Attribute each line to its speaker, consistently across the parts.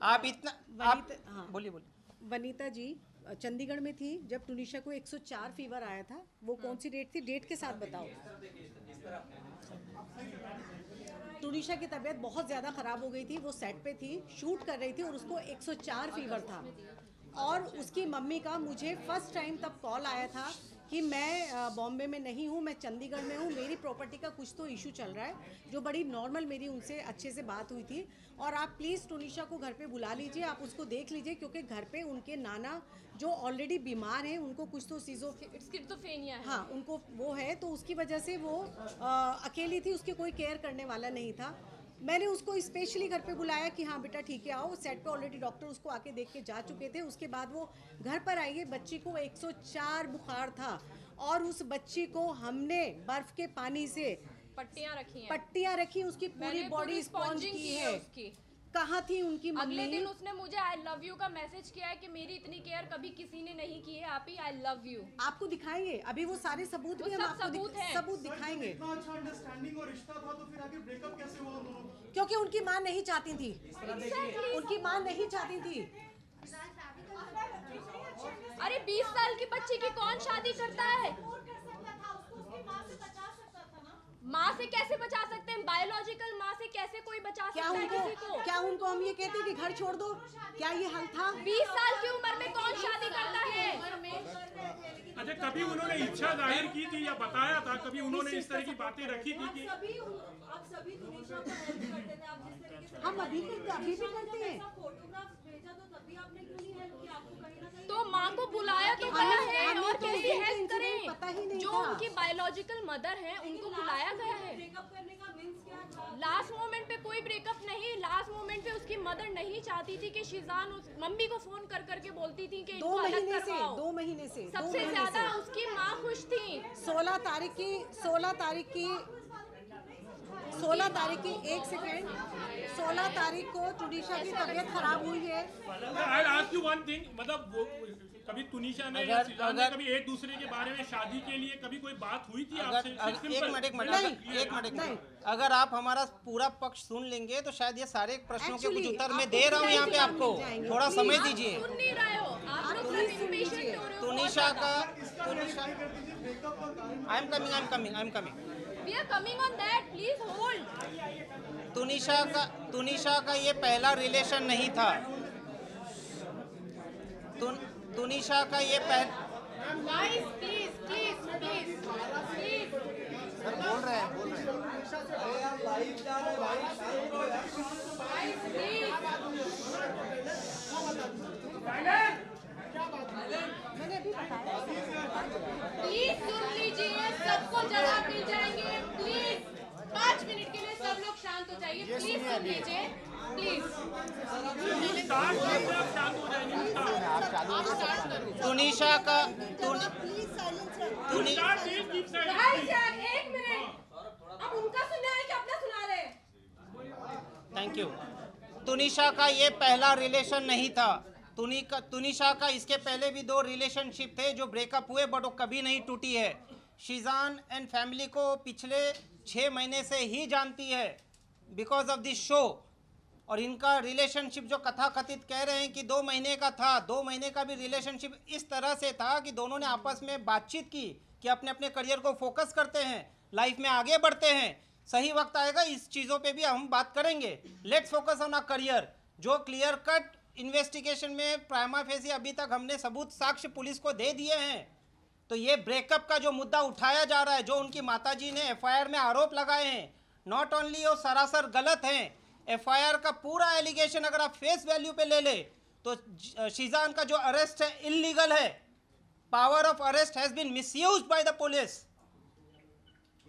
Speaker 1: आप इतना आप
Speaker 2: हाँ,
Speaker 1: बोलिए बोलिए।
Speaker 2: वनीता जी चंडीगढ़ में थी जब टुनिशा को 104 फीवर आया था। वो कौन सी डेट थी? डेट के साथ बताओ। टुनिशा की तबीयत बहुत ज़्यादा ख़राब हो गई थी। वो सेट पे थी, शूट कर रही थी और उसको 104 फीवर था। और उसकी मम्मी का मुझे फर्स्ट टाइम तब कॉल आया था कि मैं बॉम्बे में नहीं हूँ, मैं चंडीगढ़ में हूँ, मेरी प्रॉपर्टी का कुछ तो इशू चल रहा है, जो बड़ी नॉर्मल मेरी उनसे अच्छे से बात हुई थी। और आप प्लीज़ टुनिशा को घर पे बुला लीजिए, आप उसको देख लीजिए, क्योंकि घर पे उनके नाना जो ऑलरेडी बीमार हैं, उनको कुछ तो
Speaker 3: स्किज़ोफ्रेनिया है।
Speaker 2: हाँ, उनको वो है, तो उसकी वजह से वो अकेली थी, उसके कोई केयर करने वाला नहीं था। मैंने उसको स्पेशली घर पे बुलाया कि हाँ बेटा ठीक है आओ। सेट पे ऑलरेडी डॉक्टर उसको आके देख के जा चुके थे। उसके बाद वो घर पर आई है। बच्ची को 104 बुखार था और उस बच्ची को हमने बर्फ के पानी से
Speaker 3: पट्टियाँ
Speaker 2: रखी, उसकी पूरी बॉडी स्पॉन्ज की है।
Speaker 3: उसकी।
Speaker 2: कहाँ थी उनकी मम्मी?
Speaker 3: अगले दिन उसने मुझे आई लव यू का मैसेज किया है कि मेरी इतनी केयर कभी किसी ने नहीं की है, आप ही आई लव यू।
Speaker 2: आपको दिखाएंगे अभी वो सारे सबूत भी हम आपको सबूत दिखाएंगे।
Speaker 4: इतना अच्छा अंडरस्टैंडिंग और रिश्ता था तो फिर आगे ब्रेकअप कैसे हुआ उन दोनों?
Speaker 2: क्योंकि उनकी माँ नहीं चाहती थी। उनकी माँ नहीं चाहती थी।
Speaker 3: अरे 20 साल की बच्ची की कौन शादी करता है? माँ से कैसे बचा सकते हैं? बायोलॉजिकल माँ से कैसे कोई बचा सकता है किसी को?
Speaker 2: क्या उनको हम ये कहते हैं कि घर छोड़ दो? क्या ये हल था?
Speaker 3: 20 साल की उम्र में कौन शादी करता है?
Speaker 5: अच्छा, कभी उन्होंने इच्छा जाहिर की थी या बताया था? कभी उन्होंने इस तरह की बातें रखी थी कि
Speaker 6: आप सभी टुनिशा को हेल्प करते थे, आप जिस तरीके से
Speaker 2: हम अभी भी करते हैं।
Speaker 6: फोटोग्राफ भेजा तो तभी आपने क्यों नहीं हेल्प किया? आपको कहीं ना कहीं
Speaker 3: तो माँ को बुलाया तो गया है और कैसे हेल्प करें?
Speaker 2: पता ही नहीं
Speaker 3: जो
Speaker 2: था।
Speaker 3: उनकी बायोलॉजिकल मदर है उनको बुलाया गया है।
Speaker 6: ब्रेकअप करने का मींस क्या था?
Speaker 3: लास्ट मोमेंट पे कोई ब्रेकअप नहीं। लास्ट मोमेंट पे उसकी मदर नहीं चाहती थी कि शिजान उस मम्मी को फोन कर करके बोलती थी कि इनको अलग करवाओ।
Speaker 2: 2 महीने से
Speaker 3: सबसे ज्यादा उसकी माँ खुश थी।
Speaker 2: 16 तारीख की 1 सेकेंड 16 तारीख को टुनिशा की तबीयत खराब हुई है।
Speaker 5: I'll ask you one thing, मतलब वो कभी टुनिशा ने या शिजान ने कभी एक दूसरे के बारे में शादी के लिए कभी कोई बात हुई थी आपसे?
Speaker 1: एक मिनट, अगर आप हमारा पूरा पक्ष सुन लेंगे तो शायद ये सारे प्रश्नों के कुछ उत्तर मैं दे रहा हूँ यहाँ पे आपको। थोड़ा समय दीजिए।
Speaker 3: सुन नहीं रहे हो आप लोग, सब impatient हो रहे हो।
Speaker 1: Tunisha I am coming
Speaker 3: We are coming on that, please hold.
Speaker 1: Tunisha का ये पहला रिलेशन नहीं था। टुनिशा का ये
Speaker 3: Guys, please.
Speaker 1: बोल रहे हैं
Speaker 2: मैंने अभी बताया।
Speaker 3: प्लीज सुन लीजिए, सबको जवाब मिल जाएंगे। प्लीज 5 मिनट के लिए सब लोग शांत हो जाइए। प्लीज सुन लीजिए, प्लीज।
Speaker 1: टुनिशा का
Speaker 3: एक मिनट, अब उनका सुनना है कि अपना सुना रहे हैं?
Speaker 1: Thank you. टुनिशा का ये पहला रिलेशन नहीं था। टुनिशा का इसके पहले भी 2 रिलेशनशिप थे जो ब्रेकअप हुए, बट वो कभी नहीं टूटी है। शिजान एंड फैमिली को पिछले 6 महीने से ही जानती है बिकॉज ऑफ दिस शो। और इनका रिलेशनशिप जो कथाकथित कह रहे हैं कि 2 महीने का था, 2 महीने का भी रिलेशनशिप इस तरह से था कि दोनों ने आपस में बातचीत की कि अपने अपने करियर को फोकस करते हैं, लाइफ में आगे बढ़ते हैं। सही वक्त आएगा, इस चीज़ों पे भी हम बात करेंगे। Let's focus on a career. जो क्लियर कट इन्वेस्टिगेशन में प्राइमा फेसी अभी तक हमने सबूत साक्ष्य पुलिस को दे दिए हैं। तो ये ब्रेकअप का जो मुद्दा उठाया जा रहा है, जो उनकी माताजी ने एफआईआर में आरोप लगाए हैं, नॉट ओनली वो सरासर गलत हैं। एफआईआर का पूरा एलिगेशन अगर आप फेस वैल्यू पे ले ले तो शिजान का जो अरेस्ट है इलीगल है। Power of arrest has been misused by the police.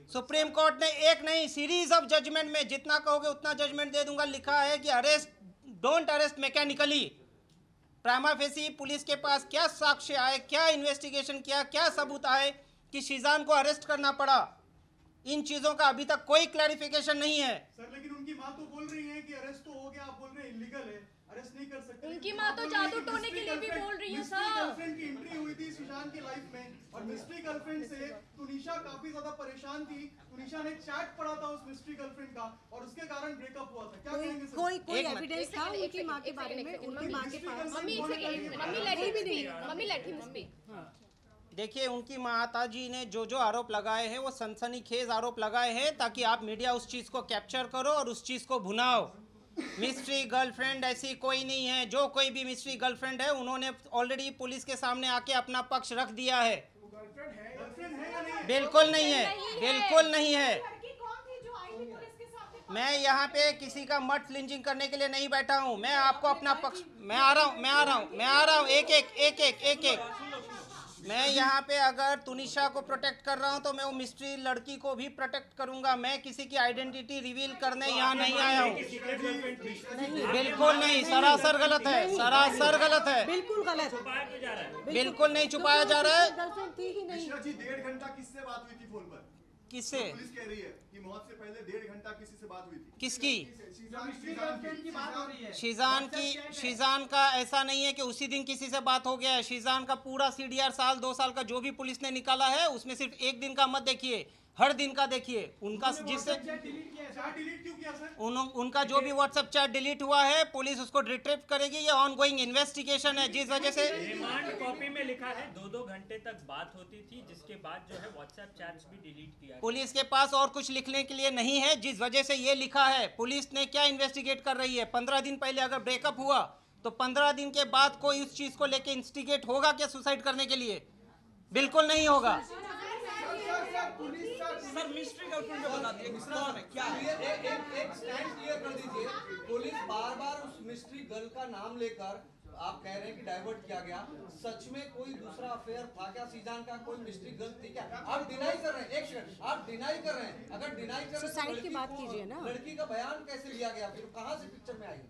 Speaker 1: Supreme Court ने एक नहीं सीरीज ऑफ जजमेंट में, जितना कहोगे उतना जजमेंट दे दूंगा, लिखा है कि arrest, don't arrest mechanically. Prima facie police के पास क्या साक्ष्य आए, क्या इन्वेस्टिगेशन किया, क्या सबूत आए कि शिजान को अरेस्ट करना पड़ा, इन चीजों का अभी तक कोई क्लैरिफिकेशन नहीं है।
Speaker 4: सर लेकिन उनकी मां तो बोल रही है कि अरेस्ट तो हो गया, आप बोल रहे हैं इलीगल है, अरेस्ट नहीं कर सकते।
Speaker 3: उनकी मां तो जादू टोने के लिए भी बोल रही है सर।
Speaker 4: गर्लफ्रेंड की एंट्री हुई थी शिजान की लाइफ में, और मिस्ट्री गर्लफ्रेंड से तुनिशा काफी ज्यादा परेशान थी। तुनिशा ने चैट पढ़ा था उस मिस्ट्री गर्लफ्रेंड का और उसके कारण ब्रेकअप हुआ था। क्या कहेंगे सर?
Speaker 2: कोई
Speaker 1: एक मिनट।
Speaker 2: एविडेंस था उनकी माँ के बारे में? उनकी माँ के पास
Speaker 3: मम्मी लेट हिम स्पीक।
Speaker 1: देखिए, उनकी माता जी ने जो जो आरोप लगाए हैं वो सनसनीखेज आरोप लगाए हैं ताकि आप मीडिया उस चीज़ को कैप्चर करो और उस चीज़ को भुनाओ। मिस्ट्री गर्लफ्रेंड ऐसी कोई नहीं है। जो कोई भी मिस्ट्री गर्लफ्रेंड है उन्होंने ऑलरेडी पुलिस के सामने आके अपना पक्ष रख दिया है।
Speaker 4: गर्लफ्रेंड है या नहीं?
Speaker 1: बिल्कुल नहीं है, बिल्कुल नहीं है।
Speaker 6: लड़की कौन थी जो आई थी पुलिस के सामने?
Speaker 1: मैं यहाँ पे किसी का मत लिंचिंग करने के लिए नहीं बैठा हूँ। मैं आपको अपना पक्ष, मैं आ रहा हूँ एक। मैं यहाँ पे अगर तुनिशा को प्रोटेक्ट कर रहा हूँ तो मैं वो मिस्ट्री लड़की को भी प्रोटेक्ट करूँगा। मैं किसी की आइडेंटिटी रिवील करने यहाँ नहीं आया हूँ। बिल्कुल नहीं, सरासर गलत है, सरासर गलत है।
Speaker 2: बिल्कुल गलत,
Speaker 1: बिल्कुल नहीं छुपाया जा रहा है।
Speaker 2: गर्लफ्रेंड थी ही नहीं।
Speaker 4: मिश्रा जी 1.5 घंटा किससे बात हुई थी फोन पर?
Speaker 1: किससे?
Speaker 4: पुलिस कह रही है कि मौत से पहले 1.5 घंटा किसी से बात हुई थी।
Speaker 1: किसकी?
Speaker 4: शीजान की।
Speaker 1: शीजान का ऐसा नहीं है कि उसी दिन किसी से बात हो गया है। शीजान का पूरा सीडीआर साल 2 साल का जो भी पुलिस ने निकाला है उसमें सिर्फ एक दिन का मत देखिए, हर दिन का देखिए। उनका जिससे
Speaker 4: डिलीट क्यों किया सर?
Speaker 1: उनका जो भी व्हाट्सएप चैट डिलीट हुआ है पुलिस उसको रिट्रीव करेगी। ये ऑनगोइंग इन्वेस्टिगेशन है, जिस वजह से
Speaker 7: रिमांड कॉपी में लिखा है 2-2 घंटे तक बात होती थी, जिसके बाद जो है व्हाट्सएप चैट्स भी डिलीट किया।
Speaker 1: पुलिस के पास और कुछ लिखने के लिए नहीं है, जिस वजह से ये लिखा है। पुलिस ने क्या इन्वेस्टिगेट कर रही है? 15 दिन पहले अगर ब्रेकअप हुआ तो 15 दिन के बाद कोई उस चीज को लेके इंस्टिगेट होगा क्या सुसाइड करने के लिए? बिल्कुल नहीं होगा।
Speaker 8: सर मिस्ट्री गर्लफ्रेंड को बता दीजिए कौन है, क्या है?
Speaker 9: एक स्टैंड क्लियर कर दीजिए। पुलिस बार-बार उस मिस्ट्री गर्ल का नाम लेकर आप कह रहे हैं कि डाइवर्ट किया गया। सच में कोई दूसरा अफेयर था क्या? शीजान का कोई मिस्ट्री गर्ल थी क्या? आप डिनाई कर रहे हैं। एक सेकंड, आप डिनाई कर रहे हैं। अगर डिनाई कर रहे हैं
Speaker 2: सुसाइड की बात कीजिए ना।
Speaker 9: लड़की का बयान कैसे लिया गया, फिर कहां से पिक्चर में आई?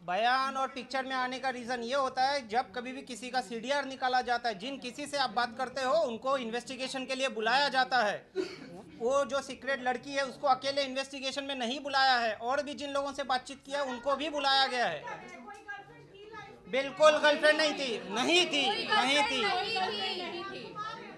Speaker 1: बयान और पिक्चर में आने का रीज़न ये होता है जब कभी भी किसी का सीडीआर निकाला जाता है, जिन किसी से आप बात करते हो उनको इन्वेस्टिगेशन के लिए बुलाया जाता है। वो जो सीक्रेट लड़की है उसको अकेले इन्वेस्टिगेशन में नहीं बुलाया है, और भी जिन लोगों से बातचीत किया उनको भी बुलाया गया है। बिल्कुल गर्लफ्रेंड नहीं थी, नहीं थी, नहीं थी।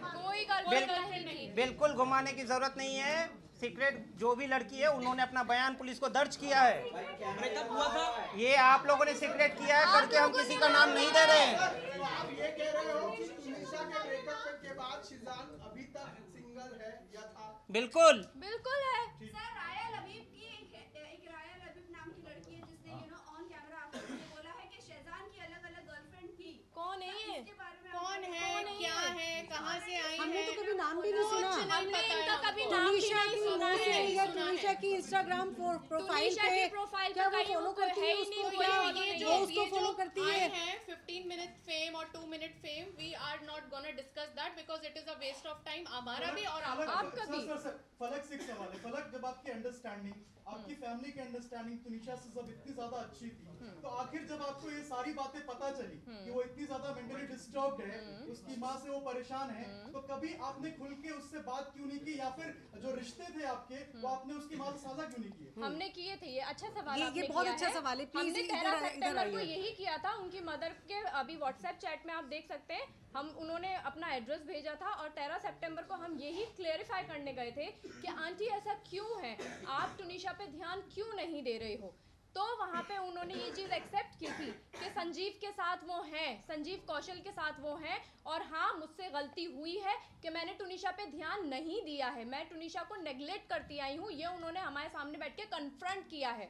Speaker 3: कोई गर्लफ्रेंड नहीं।
Speaker 1: बिल्कुल घुमाने की जरूरत नहीं है। सीक्रेट जो भी लड़की है उन्होंने अपना बयान पुलिस को दर्ज किया है।
Speaker 8: ब्रेकअप हुआ था?
Speaker 1: ये आप लोगों ने सीक्रेट किया है करके हम किसी का नाम नहीं दे रहे हैं।
Speaker 4: आप ये कह रहे हो कि तुनिशा के ब्रेकअप के बाद शीजान अभी तक सिंगल है या था?
Speaker 1: बिल्कुल
Speaker 3: है।
Speaker 6: सर राया लबीब की एक राया लबीब नाम की लड़की है जिसने ऑन कैमरा आपको बोला है कि शहजान की अलग-अलग गर्लफ्रेंड थी।
Speaker 3: कौन है ये?
Speaker 6: इसके बारे में
Speaker 3: कौन है? क्या है? कहाँ से आई है?
Speaker 2: हमने तो कभी नाम भी नहीं सुना।
Speaker 3: हमने इनका कभी नाम भी
Speaker 2: तुनिशा
Speaker 3: नहीं
Speaker 2: की
Speaker 3: सुना
Speaker 2: मुंह से
Speaker 3: है।
Speaker 2: या तुनिशा की इंस्टाग्राम प्रोफाइल
Speaker 3: तुनिशा
Speaker 2: पे
Speaker 3: की प्रोफाइल
Speaker 2: क्या
Speaker 3: पे
Speaker 2: वो
Speaker 3: कहीं
Speaker 2: फॉलो
Speaker 3: कोई
Speaker 2: करती
Speaker 3: है
Speaker 2: है
Speaker 3: ही
Speaker 2: उसको?
Speaker 3: नहीं,
Speaker 2: क्या
Speaker 3: कोई
Speaker 2: वो उसको फॉलो करती है?
Speaker 3: 15 मिनट फेम और 2 minute fame, we are not gonna discuss that because it is a waste of time हमारा भी और आपका भी।
Speaker 4: सर फलक से एक सवाल है। फलक, जब आपकी अंडरस्टैंडिंग, आपकी फैमिली की अंडरस्टैंडिंग तुनिशा से सब इतनी ज्यादा अच्छी थी, तो आखिर जब आपको ये सारी बातें पता चली कि वो इतनी ज्यादा मेंटली डिस्टर्ब्ड है, उसकी माँ से वो परेशान है, तो कभी आपने खुल के उससे बात क्यों नहीं की, या फिर जो रिश्ते थे आपके वो आपने उसकी माँ से साझा क्यों नहीं किए?
Speaker 3: हमने किए थे। ये अच्छा सवाल
Speaker 2: ये
Speaker 3: आपने
Speaker 2: बहुत
Speaker 3: किया
Speaker 2: अच्छा
Speaker 3: है।
Speaker 2: सवाल है। प्लीज
Speaker 3: हमने
Speaker 2: इधर
Speaker 3: 13 सितंबर को
Speaker 2: आइए।
Speaker 3: यही किया था। उनकी मदर के अभी व्हाट्सएप चैट में आप देख सकते हैं, हम उन्होंने अपना एड्रेस भेजा था और 13 सितंबर को हम यही क्लेरिफाई करने गए थे कि आंटी ऐसा क्यों है, आप तुनिशा पे ध्यान क्यों नहीं दे रहे हो। तो वहाँ पे उन्होंने ये चीज़ एक्सेप्ट की थी कि संजीव के साथ वो हैं, संजीव कौशल के साथ वो हैं, और हाँ मुझसे गलती हुई है कि मैंने तुनिशा पे ध्यान नहीं दिया है, मैं तुनिशा को नेग्लेक्ट करती आई हूँ। ये उन्होंने हमारे सामने बैठ के कन्फ्रंट किया है।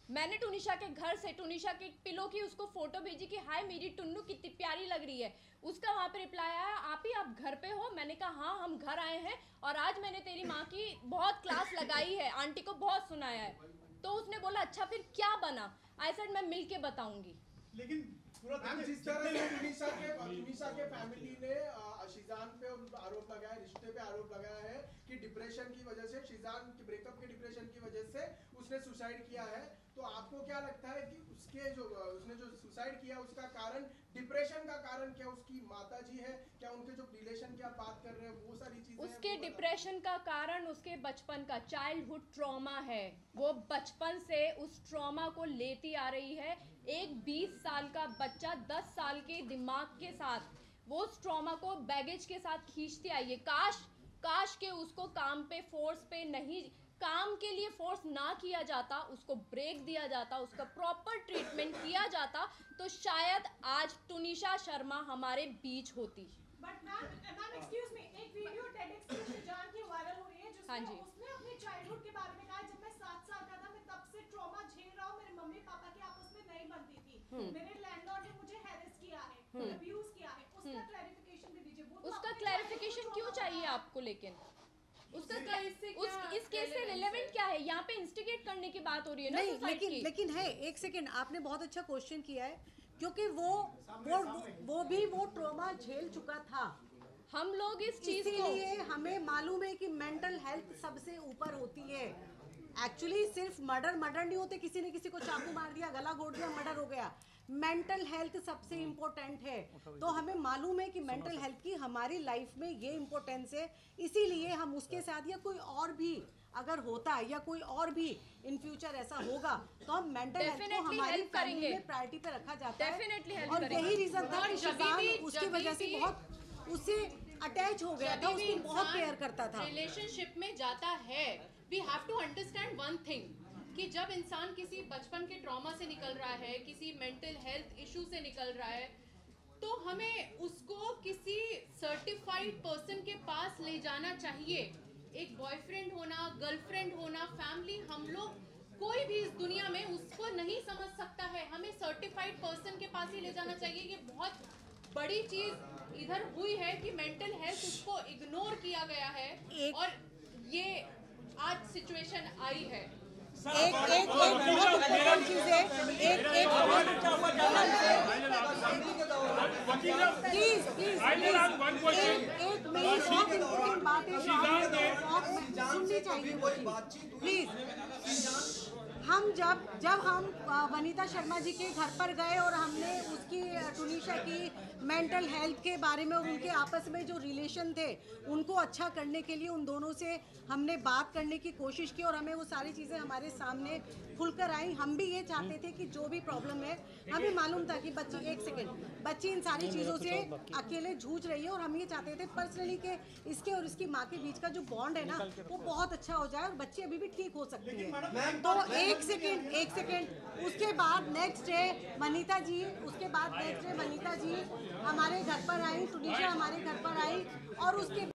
Speaker 3: मैंने तुनिशा के घर से तुनिशा के पिलो की उसको फोटो भेजी कि हाय मेरी टुन्नू कितनी प्यारी लग रही है। उसका वहाँ पे रिप्लाई आया, आप ही आप घर पे हो? मैंने कहा हाँ हम घर आए हैं और आज मैंने तेरी माँ की बहुत क्लास लगाई है, आंटी को बहुत सुनाया है। तो उसने बोला अच्छा फिर क्या बना? आई सेड मैं मिल के बताऊंगी।
Speaker 4: लेकिन पूरा
Speaker 10: जिस तरह से तुनिशा के फैमिली ने शीजान पे आरोप लगाया, रिश्ते पे आरोप लगाया है कि डिप्रेशन की वजह से, शीजान की ब्रेकअप के डिप्रेशन की वजह से उसने सुसाइड किया है, तो आपको क्या लगता है कि उसने जो सुसाइड किया उसका कारण, डिप्रेशन का कारण क्या उसकी माताजी है क्या, उनके जो रिलेशन की आप बात कर रहे हैं वो सारी चीजें?
Speaker 3: उसके डिप्रेशन का कारण उसके बचपन का चाइल्डहुड ट्रॉमा है। वो बचपन से उस ट्रॉमा को लेती आ रही है। एक 20 साल का बच्चा 10 साल के दिमाग के साथ वो उस ट्रॉमा को बैगेज के साथ खींचती आई है। काश के उसको काम पे फोर्स पे नहीं, काम के लिए फोर्स ना किया जाता, उसको ब्रेक दिया जाता, उसका प्रॉपर ट्रीटमेंट किया जाता, तो शायद आज टुनिशा शर्मा हमारे बीच होती।
Speaker 11: बट मैम एक्सक्यूज मी, एक वीडियो टेडएक्स पे शिजान की वायरल हो रही है जिसमें
Speaker 3: हाँ जी।
Speaker 11: उसने अपने चाइल्डहुड के बारे में कहा, जब मैं 7 साल का था मैं तब से ट्रॉमा झेल रहा हूँ, मेरे मम्मी पापा की आपस में नहीं बनती थी, मेरे लैंडलॉर्ड ने मुझे हैरेस किया है, अब्यूज किया है। उसका क्लैरिफिकेशन भी दीजिए। वो तो
Speaker 3: उसका
Speaker 11: अपने
Speaker 3: क्लैरिफिकेशन
Speaker 11: childhood
Speaker 3: क्यों
Speaker 11: trauma
Speaker 3: चाहिए
Speaker 11: बता
Speaker 3: आपको? लेकिन उसका
Speaker 11: इससे
Speaker 3: इस केस से रिलेवेंट क्या है? यहाँ पे इंस्टिगेट करने की बात हो रही है ना
Speaker 2: नहीं,
Speaker 3: सुसाइड की।
Speaker 2: लेकिन है, एक सेकंड, आपने बहुत अच्छा क्वेश्चन किया है, क्योंकि वो भी वो ट्रॉमा झेल चुका था।
Speaker 3: हम लोग इस चीज को,
Speaker 2: इसीलिए हमें मालूम है कि मेंटल हेल्थ सबसे ऊपर होती है। एक्चुअली सिर्फ मर्डर नहीं होते, किसी ने किसी को चाकू मार दिया, गला घोट दिया, मर्डर हो गया। मेंटल हेल्थ सबसे इम्पोर्टेंट है। तो हमें मालूम है कि मेंटल हेल्थ की हमारी लाइफ में ये इम्पोर्टेंस है, इसीलिए हम उसके साथ, या कोई और भी अगर होता है या कोई और भी इन फ्यूचर ऐसा होगा, तो हम मेंटल हेल्थ को
Speaker 3: Definitely
Speaker 2: हमारी
Speaker 3: help
Speaker 2: फैमिली
Speaker 3: करेंगे।
Speaker 2: में प्रायोरिटी पे रखा जाता
Speaker 3: Definitely
Speaker 2: है।
Speaker 3: help
Speaker 2: और
Speaker 3: करेंगे।
Speaker 2: यही रीजन था कि
Speaker 12: और जब
Speaker 2: शिजान
Speaker 12: भी-
Speaker 2: उसकी
Speaker 12: जब
Speaker 2: वजह से
Speaker 12: भी-
Speaker 2: बहुत उससे अटैच हो गया था,
Speaker 12: जब भी
Speaker 2: उसको बहुत
Speaker 12: इंसान
Speaker 2: प्यार करता था।
Speaker 12: रिलेशनशिप में जाता है, we have to understand one thing, कि जब इंसान किसी बचपन के ट्रॉमा से निकल रहा है, किसी मेंटल हेल्थ इशू से निकल रहा है, तो हमें उसको किसी सर्टिफाइड पर्सन के पास ले जाना चाहिए। एक बॉयफ्रेंड होना, गर्लफ्रेंड होना, फैमिली, हम लोग कोई भी इस दुनिया में उसको नहीं समझ सकता है, हमें सर्टिफाइड पर्सन के पास ही ले जाना चाहिए। ये बहुत बड़ी चीज इधर हुई है कि मेंटल हेल्थ उसको इग्नोर किया गया है, और ये आज सिचुएशन आई है।
Speaker 2: एक बहुत इम्पोर्टेंट चीज है, प्लीज एक मेरी बहुत इम्पोर्टेंट बात है, सुननी चाहिए प्लीज। हम जब हम वनीता शर्मा जी के घर पर गए और हमने उसकी टुनिशा की मेंटल हेल्थ के बारे में, उनके आपस में जो रिलेशन थे उनको अच्छा करने के लिए उन दोनों से हमने बात करने की कोशिश की, और हमें वो सारी चीज़ें हमारे सामने खुलकर आई। हम भी ये चाहते थे कि जो भी प्रॉब्लम है, हमें मालूम था कि बच्ची इन सारी चीज़ों से अकेले जूझ रही है, और हम ये चाहते थे पर्सनली कि इसके और इसकी माँ के बीच का जो बॉन्ड है ना, वो बहुत अच्छा हो जाए और बच्ची अभी भी ठीक हो सकती है। तो एक सेकेंड, उसके बाद नेक्स्ट डे वनीता जी हमारे घर पर आई, टुनिशा हमारे घर पर आई, और उसके